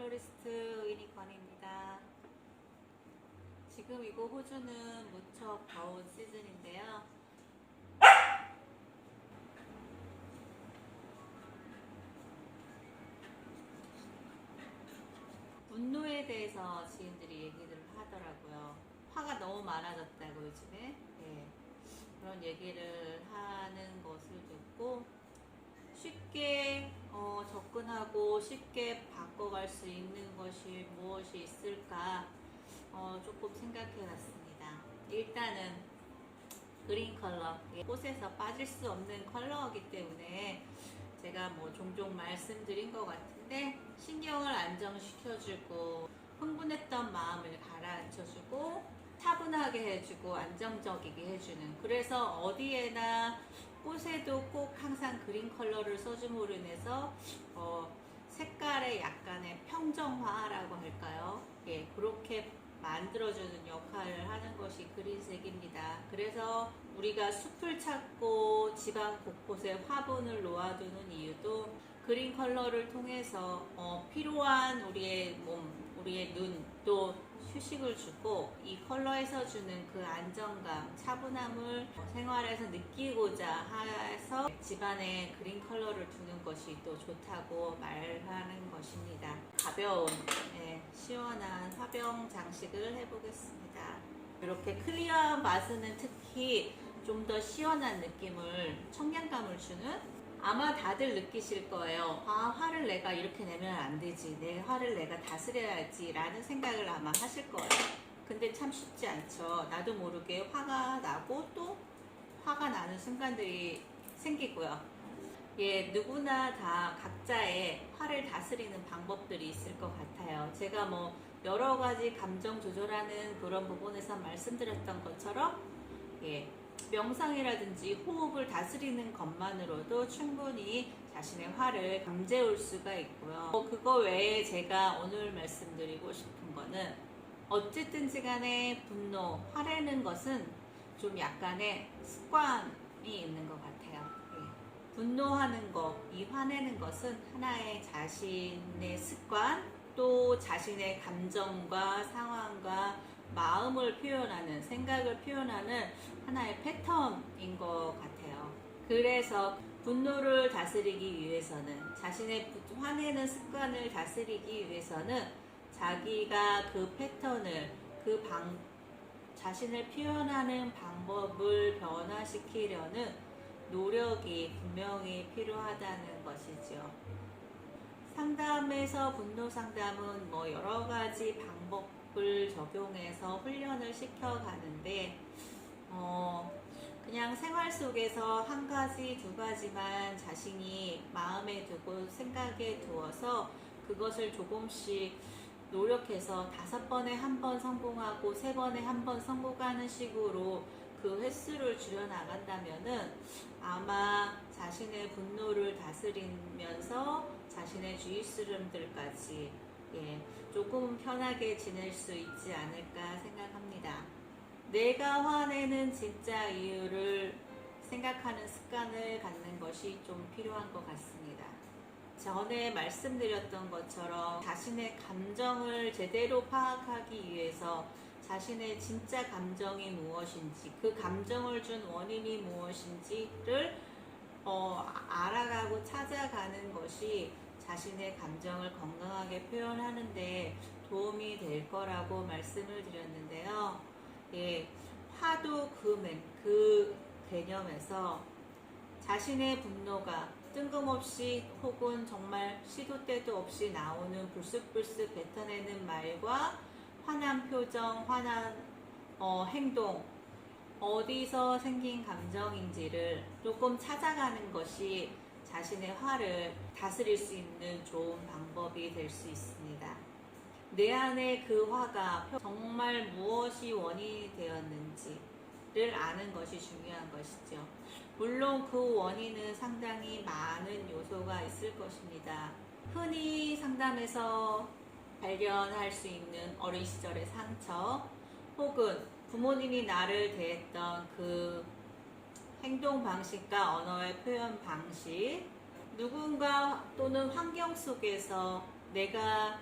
컬러리스트 이니권입니다. 지금 이거 호주는 무척 더운 시즌인데요. 분노에 대해서 지인들이 얘기를 하더라고요. 화가 너무 많아졌다고 요즘에. 네. 그런 얘기를 하는 것을 듣고 쉽게 접근하고 쉽게 바꿔갈 수 있는 것이 무엇이 있을까 조금 생각해 봤습니다. 일단은 그린 컬러, 꽃에서 빠질 수 없는 컬러이기 때문에 제가 종종 말씀드린 것 같은데 신경을 안정시켜주고 흥분했던 마음을 가라앉혀주고 차분하게 해주고 안정적이게 해주는, 그래서 어디에나 꽃에도 꼭 항상 그린 컬러를 써줌으로 인해서 색깔의 약간의 평정화라고 할까요? 예, 그렇게 만들어주는 역할을 하는 것이 그린색입니다. 그래서 우리가 숲을 찾고 집안 곳곳에 화분을 놓아두는 이유도 그린 컬러를 통해서 필요한 우리의 몸, 우리의 눈, 또 휴식을 주고 이 컬러에서 주는 그 안정감, 차분함을 생활에서 느끼고자 해서 집안에 그린 컬러를 두는 것이 또 좋다고 말하는 것입니다. 가벼운, 시원한 화병 장식을 해보겠습니다. 이렇게 클리어한 바스는 특히 좀 더 시원한 느낌을, 청량감을 주는, 아마 다들 느끼실 거예요. 화를 내가 이렇게 내면 안 되지, 내 화를 내가 다스려야지 라는 생각을 아마 하실 거예요. 근데 참 쉽지 않죠. 나도 모르게 화가 나고 또 화가 나는 순간들이 생기고요. 예, 누구나 다 각자의 화를 다스리는 방법들이 있을 것 같아요. 제가 여러 가지 감정 조절하는 그런 부분에서 말씀드렸던 것처럼, 예, 명상이라든지 호흡을 다스리는 것만으로도 충분히 자신의 화를 잠재울 수가 있고요. 그거 외에 제가 오늘 말씀드리고 싶은 거는, 어쨌든지 간에 분노, 화내는 것은 좀 약간의 습관이 있는 것 같아요. 예. 분노하는 것, 이 화내는 것은 하나의 자신의 습관, 또 자신의 감정과 상황과 마음을 표현하는, 생각을 표현하는 하나의 패턴인 것 같아요. 그래서 분노를 다스리기 위해서는, 자신의 화내는 습관을 다스리기 위해서는 자기가 그 패턴을, 자신을 표현하는 방법을 변화시키려는 노력이 분명히 필요하다는 것이죠. 상담에서 분노 상담은 여러 가지 방법을 적용해서 훈련을 시켜가는데, 그냥 생활 속에서 한 가지, 두 가지만 자신이 마음에 두고 생각에 두어서 그것을 조금씩 노력해서 5번에 한 번 성공하고 3번에 한 번 성공하는 식으로 그 횟수를 줄여나간다면은 아마 자신의 분노를 다스리면서 자신의 주의스름들까지 조금 편하게 지낼 수 있지 않을까 생각합니다. 내가 화내는 진짜 이유를 생각하는 습관을 갖는 것이 좀 필요한 것 같습니다. 전에 말씀드렸던 것처럼 자신의 감정을 제대로 파악하기 위해서 자신의 진짜 감정이 무엇인지, 그 감정을 준 원인이 무엇인지를 알아가고 찾아가는 것이 자신의 감정을 건강하게 표현하는데 도움이 될 거라고 말씀을 드렸는데요. 예, 화도 그 개념에서 자신의 분노가 뜬금없이 혹은 정말 시도 때도 없이 나오는 불쑥불쑥 뱉어내는 말과 화난 표정, 화난 행동, 어디서 생긴 감정인지를 조금 찾아가는 것이 자신의 화를 다스릴 수 있는 좋은 방법이 될 수 있습니다. 내 안에 그 화가 정말 무엇이 원인이 되었는지를 아는 것이 중요한 것이죠. 물론 그 원인은 상당히 많은 요소가 있을 것입니다. 흔히 상담에서 발견할 수 있는 어린 시절의 상처, 혹은 부모님이 나를 대했던 그 행동 방식과 언어의 표현 방식, 누군가 또는 환경 속에서 내가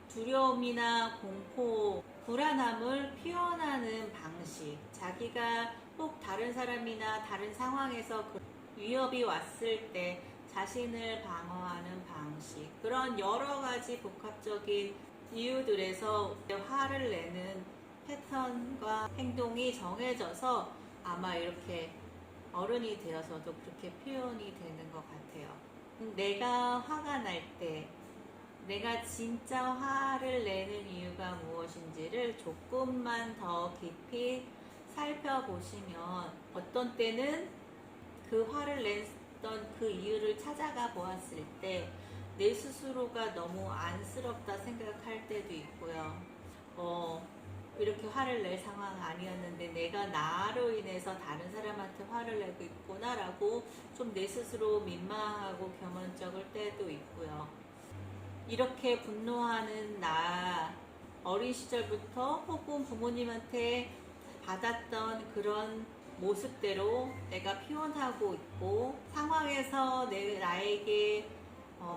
두려움이나 공포, 불안함을 표현하는 방식, 자기가 꼭 다른 사람이나 다른 상황에서 그 위협이 왔을 때 자신을 방어하는 방식, 그런 여러 가지 복합적인 이유들에서 화를 내는 패턴과 행동이 정해져서 아마 이렇게 어른이 되어서도 그렇게 표현이 되는 것 같아요. 내가 화가 날 때, 내가 진짜 화를 내는 이유가 무엇인지를 조금만 더 깊이 살펴보시면 어떤 때는 그 화를 냈던 그 이유를 찾아가 보았을 때 내 스스로가 너무 안쓰럽다 생각할 때도 있고요. 이렇게 화를 낼 상황 아니었는데 내가 나로 인해서 다른 사람한테 화를 내고 있구나라고 좀 내 스스로 민망하고 겸언쩍을 때도 있고요. 이렇게 분노하는 나, 어린 시절부터 혹은 부모님한테 받았던 그런 모습대로 내가 표현하고 있고, 상황에서 나에게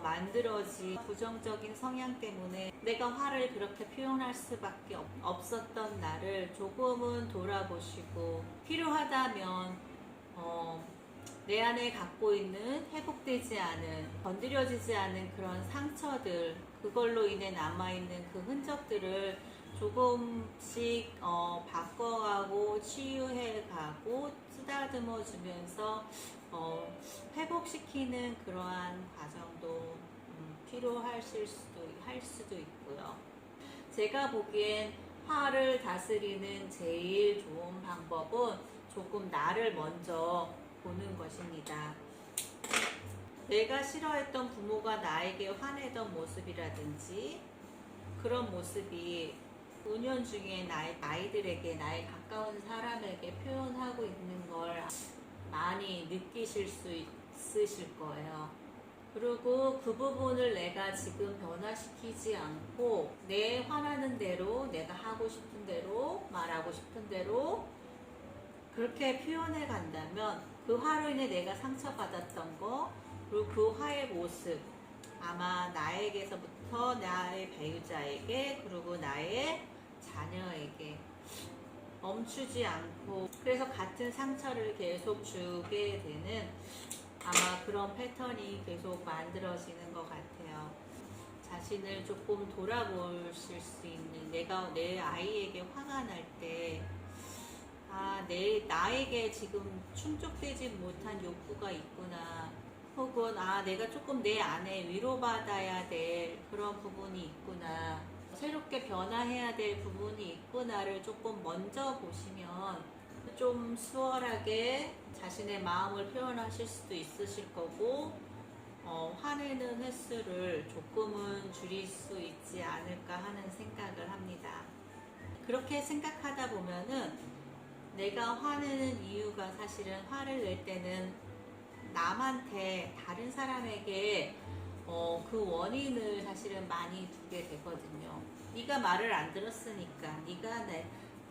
만들어진 부정적인 성향 때문에 내가 화를 그렇게 표현할 수밖에 없었던 나를 조금은 돌아보시고, 필요하다면 내 안에 갖고 있는 회복되지 않은, 건드려지지 않은 그런 상처들, 그걸로 인해 남아있는 그 흔적들을 조금씩 바꿔가고 치유해가고 쓰다듬어 주면서 회복시키는 그러한 과정도 필요할 수도 있고요. 제가 보기엔 화를 다스리는 제일 좋은 방법은 조금 나를 먼저 보는 것입니다. 내가 싫어했던 부모가 나에게 화내던 모습이라든지 그런 모습이 은연중에 나의 아이들에게, 나의 가까운 사람에게 표현하고 있는 걸 많이 느끼실 수 있으실 거예요. 그리고 그 부분을 내가 지금 변화시키지 않고 내 화나는 대로, 내가 하고 싶은 대로, 말하고 싶은 대로 그렇게 표현해 간다면 그 화로 인해 내가 상처받았던 거, 그리고 그 화의 모습 아마 나에게서부터 나의 배우자에게, 그리고 나의 자녀에게 멈추지 않고, 그래서 같은 상처를 계속 주게 되는 아마 그런 패턴이 계속 만들어지는 것 같아요. 자신을 조금 돌아보실 수 있는, 내가 내 아이에게 화가 날 때 나에게 지금 충족되지 못한 욕구가 있구나, 혹은 내가 조금 내 안에 위로받아야 될 그런 부분이 있구나, 새롭게 변화해야 될 부분이 있구나를 조금 먼저 보시면 좀 수월하게 자신의 마음을 표현하실 수도 있으실 거고, 화내는 횟수를 조금은 줄일 수 있지 않을까 하는 생각을 합니다. 그렇게 생각하다 보면은 내가 화내는 이유가, 사실은 화를 낼 때는 남한테, 다른 사람에게 그 원인을 사실은 많이 두게 되거든요. 네가 말을 안 들었으니까, 네가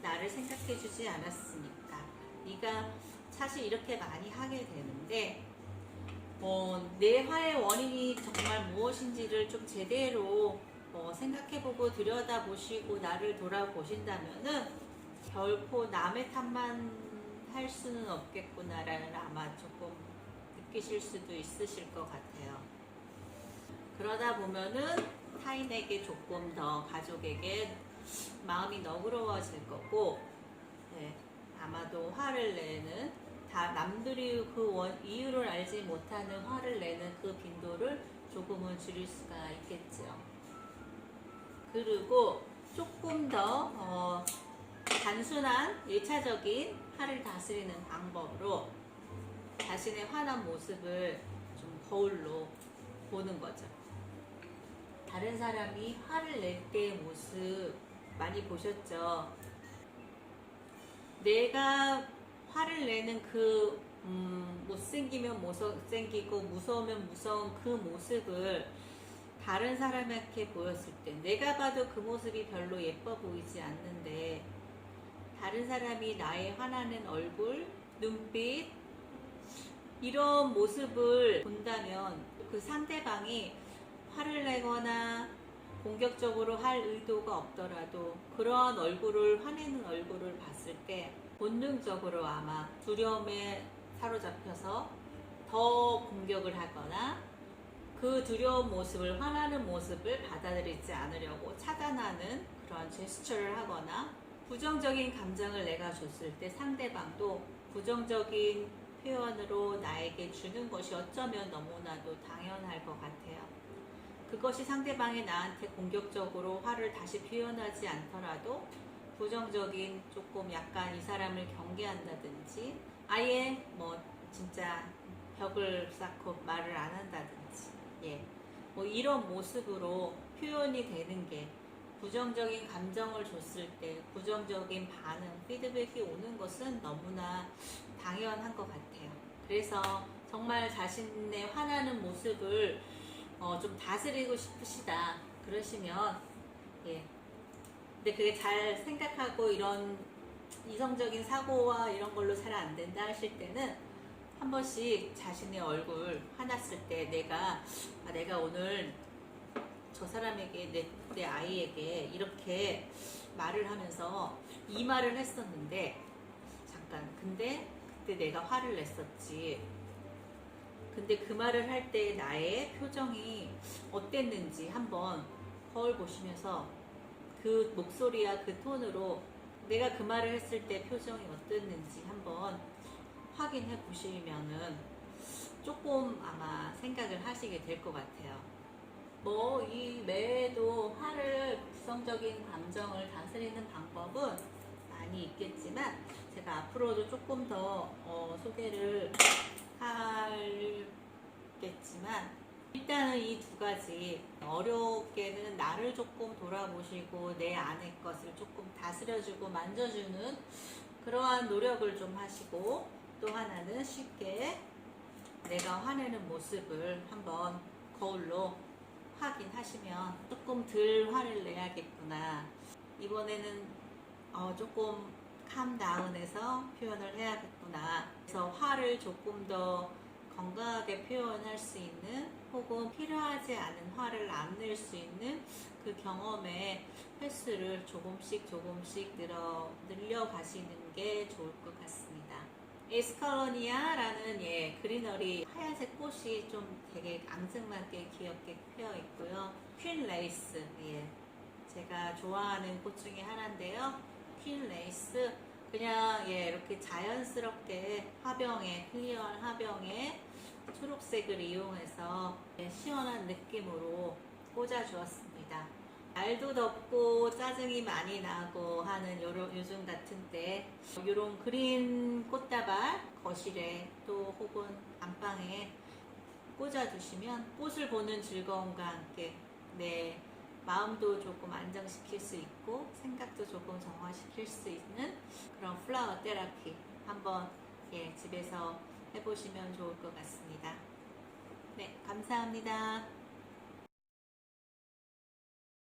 나를 생각해 주지 않았으니까, 네가, 사실 이렇게 많이 하게 되는데, 내 화의 원인이 정말 무엇인지를 좀 제대로 생각해보고 들여다보시고 나를 돌아보신다면은 결코 남의 탓만 할 수는 없겠구나라는 아마 조금 느끼실 수도 있으실 것 같아요. 그러다 보면은 타인에게 조금 더, 가족에게 마음이 너그러워질 거고, 아마도 화를 내는, 남들이 그 이유를 알지 못하는 화를 내는 그 빈도를 조금은 줄일 수가 있겠죠. 그리고 조금 더 단순한 1차적인 화를 다스리는 방법으로 자신의 화난 모습을 좀 거울로 보는 거죠. 다른 사람이 화를 낼 때의 모습 많이 보셨죠? 내가 화를 내는 그 못생기면 못생기고 무서우면 무서운 그 모습을 다른 사람에게 보였을 때 내가 봐도 그 모습이 별로 예뻐 보이지 않는데, 다른 사람이 나의 화나는 얼굴, 눈빛, 이런 모습을 본다면 그 상대방이 화를 내거나 공격적으로 할 의도가 없더라도 그러한 얼굴을, 화내는 얼굴을 봤을 때 본능적으로 아마 두려움에 사로잡혀서 더 공격을 하거나 그 두려운 모습을, 화나는 모습을 받아들이지 않으려고 차단하는 그런 제스처를 하거나 부정적인 감정을 내가 줬을 때 상대방도 부정적인 표현으로 나에게 주는 것이 어쩌면 너무나도 당연할 것 같아요. 그것이 상대방이 나한테 공격적으로 화를 다시 표현하지 않더라도 부정적인, 조금 약간 이 사람을 경계한다든지 아예 뭐 진짜 벽을 쌓고 말을 안 한다든지, 뭐 이런 모습으로 표현이 되는 게, 부정적인 감정을 줬을 때 부정적인 반응, 피드백이 오는 것은 너무나 당연한 것 같아요. 그래서 정말 자신의 화나는 모습을 좀 다스리고 싶으시다 그러시면, 근데 그게 잘 생각하고 이런 이성적인 사고와 이런 걸로 잘 안 된다 하실 때는 한 번씩 자신의 얼굴 화났을 때 내가 오늘 저 사람에게, 내 아이에게 이렇게 말을 하면서 이 말을 했었는데 잠깐, 근데 그때 내가 화를 냈었지. 근데 그 말을 할 때 나의 표정이 어땠는지 한번 거울 보시면서 그 목소리와 그 톤으로 내가 그 말을 했을 때 표정이 어땠는지 한번 확인해 보시면은 조금 아마 생각을 하시게 될 것 같아요. 뭐 이 외에도 화를, 부정적인 감정을 다스리는 방법은 많이 있겠지만 제가 앞으로도 조금 더 소개를 하겠지만 일단은 이 두 가지, 어렵게는 나를 조금 돌아보시고 내 안의 것을 조금 다스려주고 만져주는 그러한 노력을 좀 하시고, 또 하나는 쉽게 내가 화내는 모습을 한번 거울로 확인하시면 조금 덜 화를 내야겠구나, 이번에는 조금 캄다운해서 표현을 해야겠구나, 그래서 화를 조금 더 건강하게 표현할 수 있는, 혹은 필요하지 않은 화를 안 낼 수 있는 그 경험의 횟수를 조금씩 늘려가시는 게 좋을 것 같습니다. 에스컬로니아라는 그리너리 하얀색 꽃이 좀 되게 앙증맞게 귀엽게 피어 있고요. 퀸 레이스, 제가 좋아하는 꽃 중에 하나인데요. 퀸 레이스, 그냥 이렇게 자연스럽게 화병에, 클리어한 화병에 초록색을 이용해서 시원한 느낌으로 꽂아 주었습니다. 날도 덥고 짜증이 많이 나고 하는 요즘 같은 때 이런 그린 꽃다발 거실에 또 혹은 안방에 꽂아 두시면 꽃을 보는 즐거움과 함께 내 마음도 조금 안정시킬 수 있고 생각도 조금 정화시킬 수 있는 그런 플라워 테라피 한번 집에서 해보시면 좋을 것 같습니다. 네, 감사합니다.